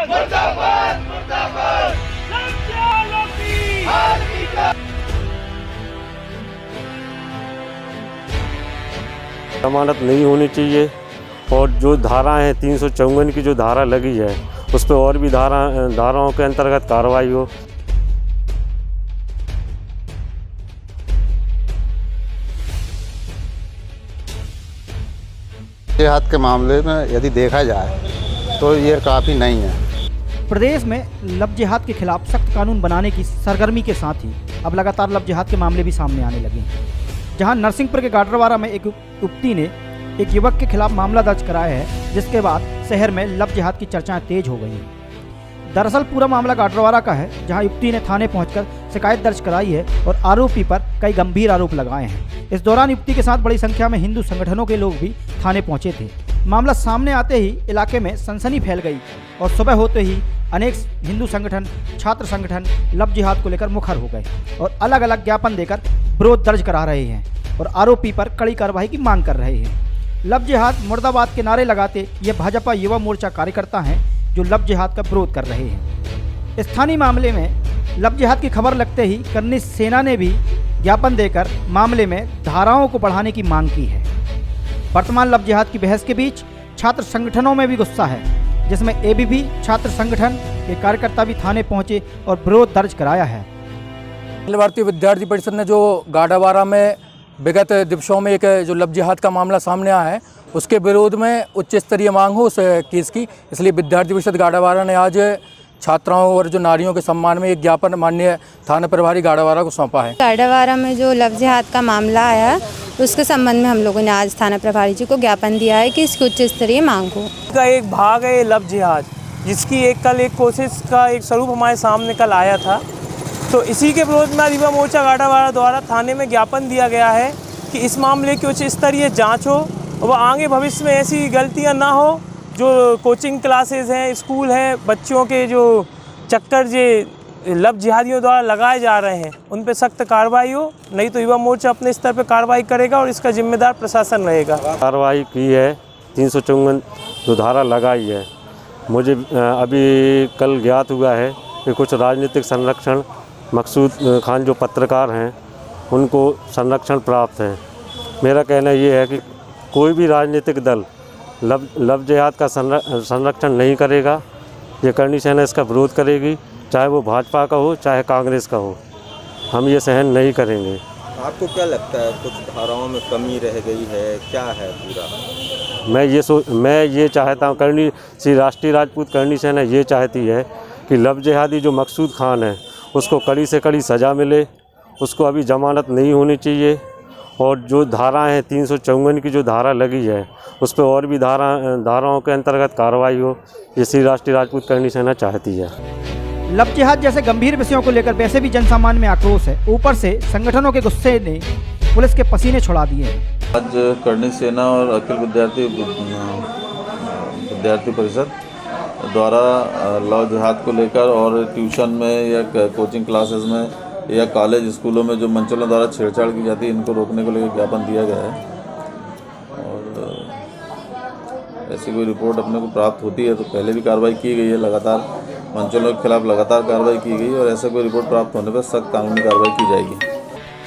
मुर्दाबाद मुर्दाबाद मुर्दाबाद। जमानत नहीं होनी चाहिए और जो धारा है 354 की जो धारा लगी है उस पर और भी धाराओं के अंतर्गत कार्रवाई हो। जिहाद के मामले में यदि देखा जाए तो ये काफ़ी नहीं है। प्रदेश में लव जिहाद के खिलाफ सख्त कानून बनाने की सरगर्मी के साथ ही अब लगातार लव जिहाद के मामले भी सामने आने लगे हैं। जहां नरसिंहपुर के गाडरवारा में एक युवती ने एक युवक के खिलाफ मामला दर्ज कराया है, जिसके बाद शहर में लव जिहाद की चर्चाएं तेज हो गई हैं। दरअसल पूरा मामला गाडरवारा का है, जहां युवती ने थाने पहुंचकर शिकायत दर्ज कराई है और आरोपी पर कई गंभीर आरोप लगाए हैं। इस दौरान युवती के साथ बड़ी संख्या में हिंदू संगठनों के लोग भी थाने पहुंचे थे। मामला सामने आते ही इलाके में सनसनी फैल गई और सुबह होते ही अनेक हिंदू संगठन, छात्र संगठन लव जिहाद को लेकर मुखर हो गए और अलग अलग ज्ञापन देकर विरोध दर्ज करा रहे हैं और आरोपी पर कड़ी कार्रवाई की मांग कर रहे हैं। लव जिहाद मुर्दाबाद के नारे लगाते ये भाजपा युवा मोर्चा कार्यकर्ता हैं जो लव जिहाद का विरोध कर रहे हैं। स्थानीय मामले में लव जिहाद की खबर लगते ही करनी सेना ने भी ज्ञापन देकर मामले में धाराओं को बढ़ाने की मांग की है। वर्तमान लव जिहाद की बहस के बीच छात्र संगठनों में भी गुस्सा है, जिसमें एबीवी छात्र संगठन के कार्यकर्ता भी थाने पहुंचे और विरोध दर्ज कराया है। अखिल भारतीय विद्यार्थी परिषद ने जो गाडावारा में विगत दिवसों में एक जो लव जिहाद का मामला सामने आया है उसके विरोध में उच्च स्तरीय मांग हो उस केस की, इसलिए विद्यार्थी परिषद गाडावारा ने आज छात्राओं और जो नारियों के सम्मान में एक ज्ञापन माननीय थाना प्रभारी गाडावारा को सौंपा है। गाडावारा में जो लव जिहाद का मामला आया है उसके संबंध में हम लोगों ने आज थाना प्रभारी जी को ज्ञापन दिया है कि इसकी उच्च स्तरीय मांग हो। का एक भाग है लव जिहाद, जिसकी कल एक कोशिश का एक स्वरूप हमारे सामने कल आया था। तो इसी के विरोध में युवा मोर्चा गाडावारा द्वारा थाने में ज्ञापन दिया गया है कि इस मामले की उच्च स्तरीय जाँच हो और आगे भविष्य में ऐसी गलतियाँ ना हो। जो कोचिंग क्लासेस हैं, स्कूल हैं, बच्चों के जो चक्कर जो लव जिहादियों द्वारा लगाए जा रहे हैं उन पर सख्त कार्रवाई हो, नहीं तो युवा मोर्चा अपने स्तर पर कार्रवाई करेगा और इसका जिम्मेदार प्रशासन रहेगा। कार्रवाई की है 354 जो धारा लगाई है। मुझे अभी कल ज्ञात हुआ है कि कुछ राजनीतिक संरक्षण मकसूद खान जो पत्रकार हैं उनको संरक्षण प्राप्त है। मेरा कहना ये है कि कोई भी राजनीतिक दल लव जिहाद का संरक्षण नहीं करेगा। ये करनी सेना इसका विरोध करेगी, चाहे वो भाजपा का हो चाहे कांग्रेस का हो। हम ये सहन नहीं करेंगे। आपको क्या लगता है कुछ धाराओं में कमी रह गई है, क्या है पूरा? मैं ये चाहता हूँ, करनी श्री राष्ट्रीय राजपूत करनी सेना ये चाहती है कि लव जिहादी जो मकसूद खान है उसको कड़ी से कड़ी सज़ा मिले। उसको अभी जमानत नहीं होनी चाहिए और जो धारा है 354 की जो धारा लगी है उस पर और भी धाराओं के अंतर्गत कार्रवाई हो। ये श्री राष्ट्रीय राजपूत करनी सेना चाहती है। लव जिहाद जैसे गंभीर विषयों को लेकर वैसे भी जनसामान्य में आक्रोश है, ऊपर से संगठनों के गुस्से ने पुलिस के पसीने छुड़ा दिए हैं। आज करनी सेना और अखिल विद्यार्थी परिषद द्वारा लव जिहाद को लेकर और ट्यूशन में या कोचिंग क्लासेस में या कॉलेज स्कूलों में जो मंचलों द्वारा छेड़छाड़ की जाती है इनको रोकने को लेकर ज्ञापन दिया गया है। और ऐसी कोई रिपोर्ट अपने को प्राप्त होती है तो पहले भी कार्रवाई की गई है, लगातार मंचलों के खिलाफ लगातार कार्रवाई की गई और ऐसा कोई रिपोर्ट प्राप्त होने पर सख्त कानूनी कार्रवाई की जाएगी।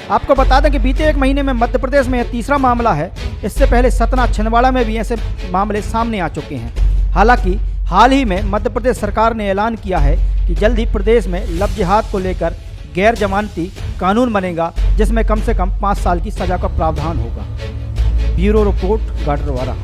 आपको बता दें कि बीते एक महीने में मध्य प्रदेश में यह तीसरा मामला है। इससे पहले सतना, छिंदवाड़ा में भी ऐसे मामले सामने आ चुके हैं। हालांकि हाल ही में मध्य प्रदेश सरकार ने ऐलान किया है कि जल्द ही प्रदेश में लव जिहाद को लेकर गैर जमानती कानून बनेगा, जिसमें कम से कम 5 साल की सजा का प्रावधान होगा। Bureau report, Gadarwara.